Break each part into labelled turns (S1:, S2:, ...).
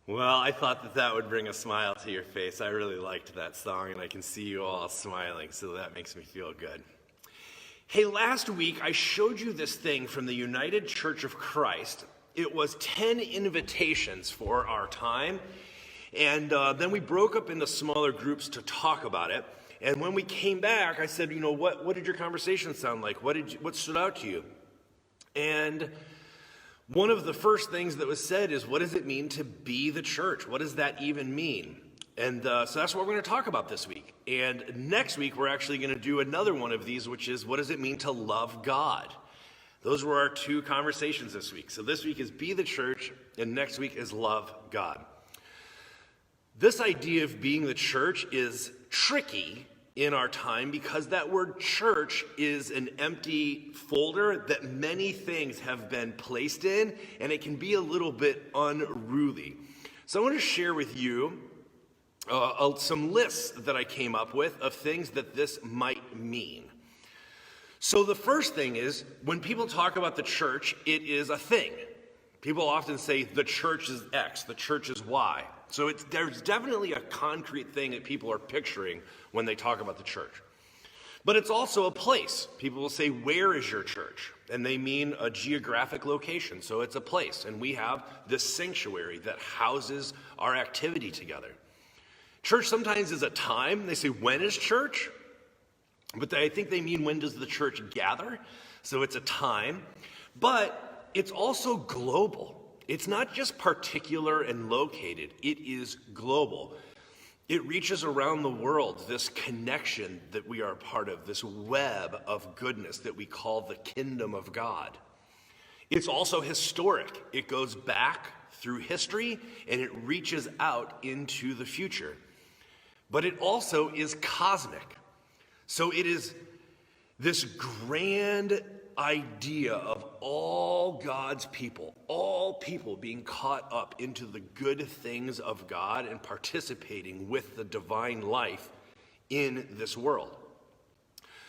S1: Well, I thought that would bring a smile to your face. I really liked that song, and I can see you all smiling, so that makes me feel good. Hey, last week I showed you this thing from the United Church of Christ. It was 10 invitations for our time, and then we broke up into smaller groups to talk about it. And when we came back, I said, what did your conversation sound like? What stood out to you? And one of the first things that was said is, what does it mean to be the church? What does that even mean? And so that's what we're going to talk about this week. And next week, we're actually going to do another one of these, which is, what does it mean to love God? Those were our two conversations this week. So this week is be the church, and next week is love God. This idea of being the church is tricky in our time because that word church is an empty folder that many things have been placed in, and it can be a little bit unruly. So I want to share with you some lists that I came up with of things that this might mean. So the first thing is, when people talk about the church, it is a thing. People often say the church is X, the church is Y. So there's definitely a concrete thing that people are picturing when they talk about the church. But it's also a place. People will say, where is your church? And they mean a geographic location. So it's a place. And we have this sanctuary that houses our activity together. Church sometimes is a time. They say, when is church? But I think they mean, when does the church gather? So it's a time. But it's also global. It's not just particular and located. It is global. It reaches around the world, this connection that we are a part of, this web of goodness that we call the kingdom of God. It's also historic. It goes back through history and it reaches out into the future. But it also is cosmic. So it is this grand idea of all God's people, all people being caught up into the good things of God and participating with the divine life in this world.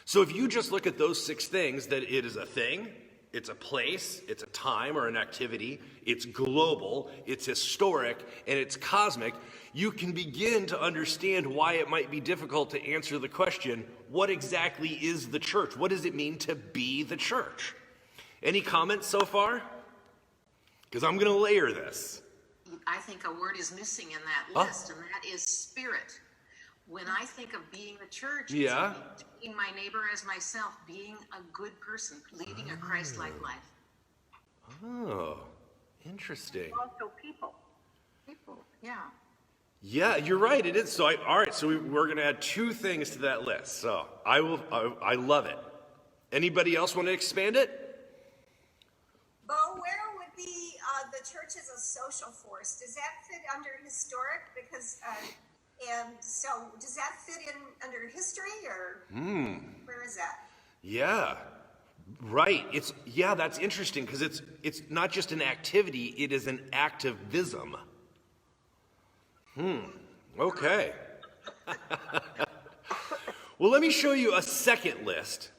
S1: So if you just look at those 6 things, that it is a thing, it's a place, it's a time or an activity, it's global, it's historic, and it's cosmic, you can begin to understand why it might be difficult to answer the question, what exactly is the church? What does it mean to be the church? Any comments so far? Because I'm going to layer this.
S2: I think a word is missing in that list, and that is spirit. When I think of being the church, it's being my neighbor as myself, being a good person, leading a Christ-like life.
S1: Oh, interesting.
S2: Also people, yeah.
S1: Yeah, you're right. It is. So, all right. So we're going to add 2 things to that list. So I love it. Anybody else want to expand it?
S3: Bo, where would be the church as a social force? Does that fit under historic? Because and so does that fit in under history, or where is that?
S1: Yeah. Right. That's interesting because it's not just an activity, it is an activism. Okay. Well, let me show you a second list.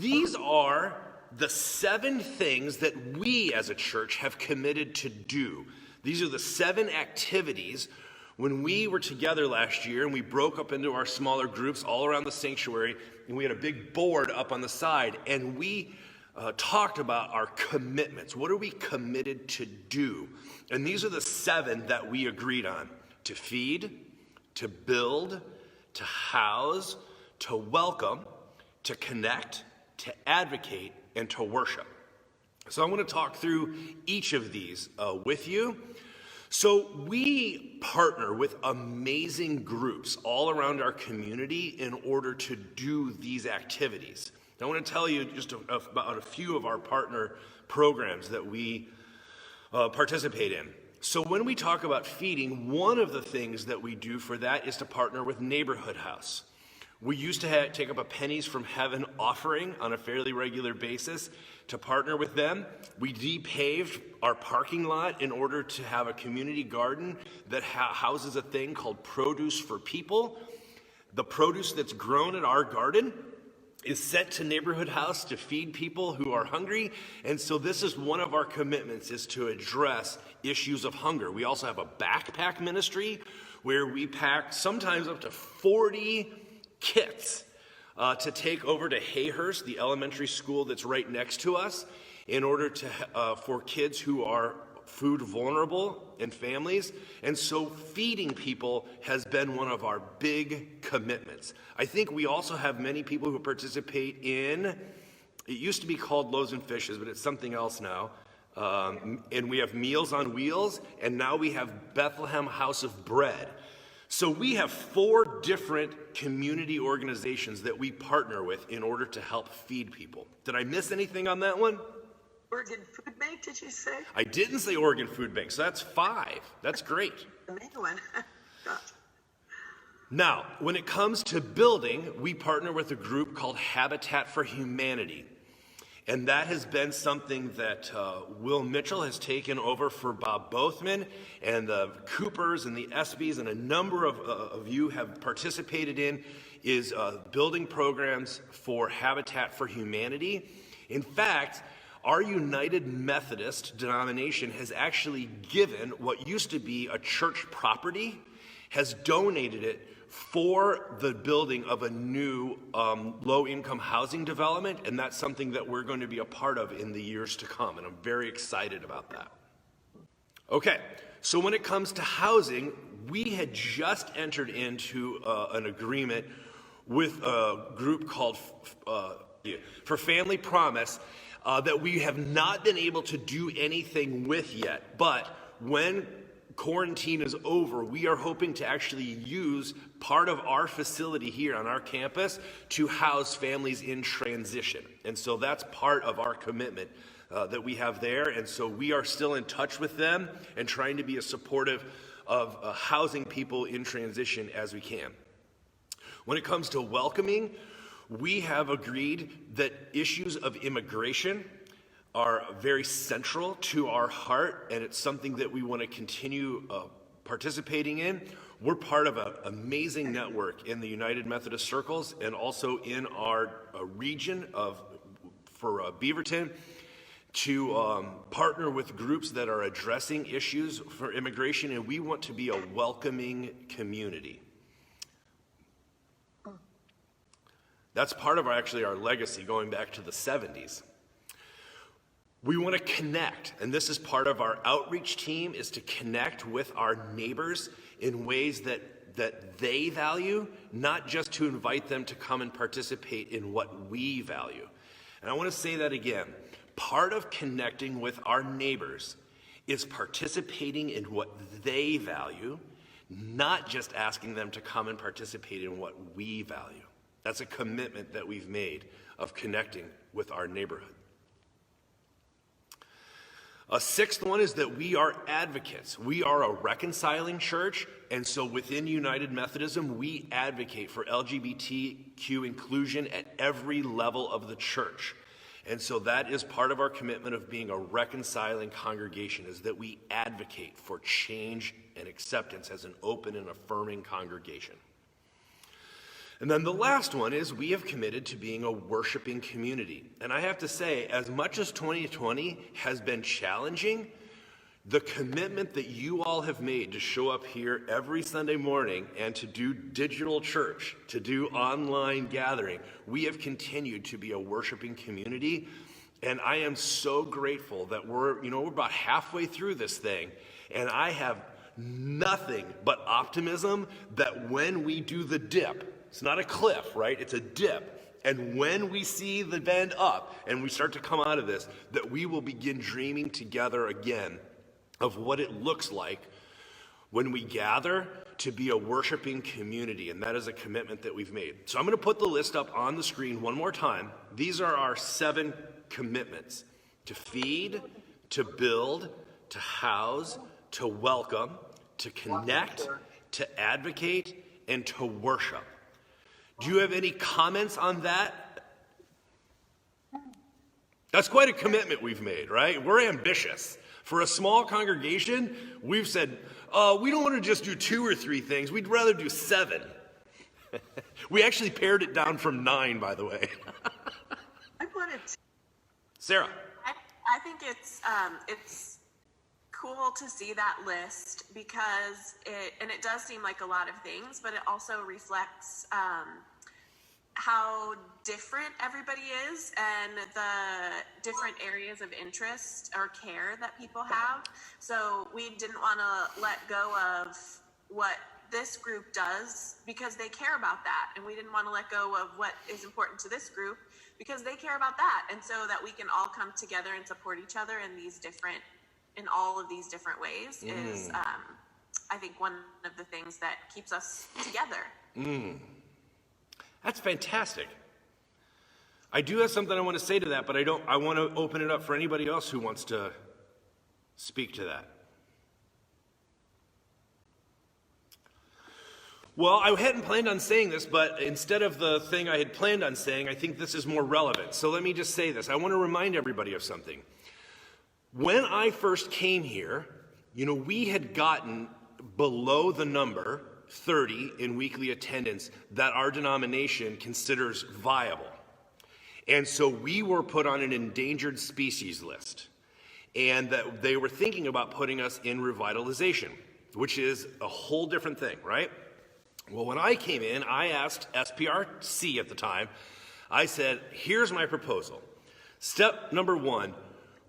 S1: These are the 7 things that we as a church have committed to do. These are the 7 activities. When we were together last year and we broke up into our smaller groups all around the sanctuary, and we had a big board up on the side, and we talked about our commitments. What are we committed to do? And these are the 7 that we agreed on: to feed, to build, to house, to welcome, to connect, to advocate, and to worship. So I want to talk through each of these with you. So we partner with amazing groups all around our community in order to do these activities. I want to tell you just about a few of our partner programs that we participate in. So when we talk about feeding, one of the things that we do for that is to partner with Neighborhood House. We used to take up a Pennies from Heaven offering on a fairly regular basis to partner with them. We depaved our parking lot in order to have a community garden that houses a thing called Produce for People. The produce that's grown in our garden is sent to Neighborhood House to feed people who are hungry. And so this is one of our commitments, is to address issues of hunger. We also have a backpack ministry where we pack sometimes up to 40 kits to take over to Hayhurst, the elementary school that's right next to us, in order to for kids who are food vulnerable and families. And so feeding people has been one of our big commitments. I think we also have many people who participate in, it used to be called Loaves and Fishes, but it's something else now. And we have Meals on Wheels, and now we have Bethlehem House of Bread. So we have 4 different community organizations that we partner with in order to help feed people. Did I miss anything on that one?
S4: Oregon Food Bank, did you say?
S1: I didn't say Oregon Food Bank, so that's 5. That's great.
S4: The main one. Gotcha.
S1: Now, when it comes to building, we partner with a group called Habitat for Humanity. And that has been something that Will Mitchell has taken over for Bob Bothman, and the Coopers and the ESPYs and a number of you have participated in, is building programs for Habitat for Humanity. In fact, our United Methodist denomination has actually given what used to be a church property, has donated it for the building of a new low-income housing development, and that's something that we're going to be a part of in the years to come, and I'm very excited about that. Okay, so when it comes to housing, we had just entered into an agreement with a group called For Family Promise, that we have not been able to do anything with yet. But when quarantine is over, we are hoping to actually use part of our facility here on our campus to house families in transition. And so that's part of our commitment that we have there. And so we are still in touch with them and trying to be as supportive of housing people in transition as we can. When it comes to welcoming, we have agreed that issues of immigration are very central to our heart, and it's something that we want to continue participating in. We're part of an amazing network in the United Methodist Circles and also in our region for Beaverton to partner with groups that are addressing issues for immigration, and we want to be a welcoming community. That's part of our legacy going back to the 70s. We want to connect, and this is part of our outreach team, is to connect with our neighbors in ways that they value, not just to invite them to come and participate in what we value. And I want to say that again. Part of connecting with our neighbors is participating in what they value, not just asking them to come and participate in what we value. That's a commitment that we've made of connecting with our neighborhood. A 6th one is that we are advocates. We are a reconciling church, and so within United Methodism, we advocate for LGBTQ inclusion at every level of the church. And so that is part of our commitment of being a reconciling congregation, is that we advocate for change and acceptance as an open and affirming congregation. And then the last one is we have committed to being a worshiping community. And I have to say, as much as 2020 has been challenging, the commitment that you all have made to show up here every Sunday morning and to do digital church, to do online gathering, we have continued to be a worshiping community. And I am so grateful that we're about halfway through this thing, and I have nothing but optimism that when we do the dip, it's not a cliff, right? It's a dip. And when we see the bend up and we start to come out of this, that we will begin dreaming together again of what it looks like when we gather to be a worshiping community. And that is a commitment that we've made. So I'm going to put the list up on the screen one more time. These are our 7 commitments: to feed, to build, to house, to welcome, to connect, to advocate, and to worship. Do you have any comments on that? That's quite a commitment we've made, right? We're ambitious. For a small congregation, we've said, we don't want to just do 2 or 3 things. We'd rather do 7. We actually pared it down from 9, by the way.
S4: I wanted to.
S1: Sarah.
S5: I think it's cool to see that list because it does seem like a lot of things, but it also reflects how different everybody is and the different areas of interest or care that people have. So we didn't want to let go of what this group does because they care about that, and we didn't want to let go of what is important to this group because they care about that, and so that we can all come together and support each other in all of these different ways is I think one of the things that keeps us together.
S1: That's fantastic. I do have something I want to say to that, but I want to open it up for anybody else who wants to speak to that. Well, I hadn't planned on saying this, but instead of the thing I had planned on saying, I think this is more relevant. So let me just say this. I want to remind everybody of something. When I first came here, we had gotten below the number 30 in weekly attendance that our denomination considers viable. And so we were put on an endangered species list. And that they were thinking about putting us in revitalization, which is a whole different thing, right? Well, when I came in, I asked SPRC at the time, I said, here's my proposal. Step number 1,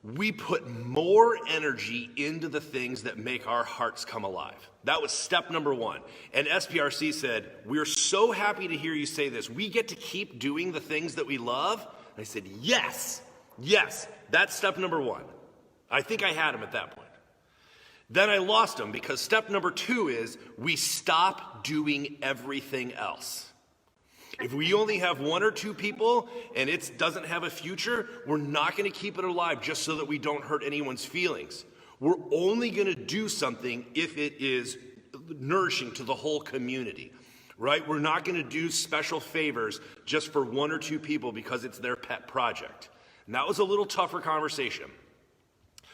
S1: we put more energy into the things that make our hearts come alive. That was step number 1. And SPRC said, we're so happy to hear you say this. We get to keep doing the things that we love? And I said, yes, that's step number 1. I think I had him at that point. Then I lost him because step number 2 is we stop doing everything else. If we only have 1 or 2 people and it doesn't have a future, we're not going to keep it alive just so that we don't hurt anyone's feelings. We're only going to do something if it is nourishing to the whole community, right? We're not going to do special favors just for 1 or 2 people because it's their pet project. And that was a little tougher conversation.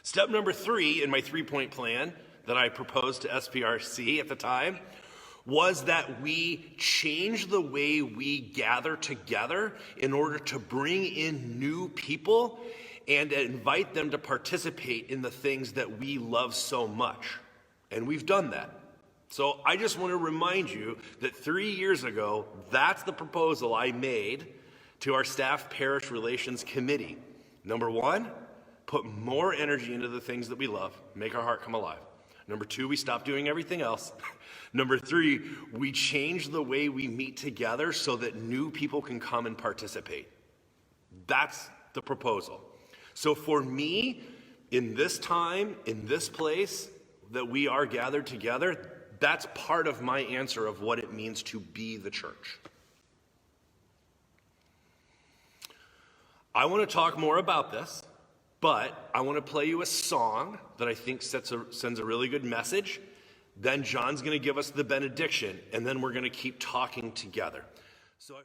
S1: Step number 3 in my 3-point plan that I proposed to SPRC at the time was that we change the way we gather together in order to bring in new people and invite them to participate in the things that we love so much. And we've done that. So I just want to remind you that 3 years ago, that's the proposal I made to our staff parish relations committee. Number 1, put more energy into the things that we love, make our heart come alive. Number 2, we stop doing everything else. Number 3, we change the way we meet together so that new people can come and participate. That's the proposal. So for me, in this time, in this place that we are gathered together, that's part of my answer of what it means to be the church. I want to talk more about this, but I want to play you a song that I think sends a really good message. Then John's going to give us the benediction, and then we're going to keep talking together. So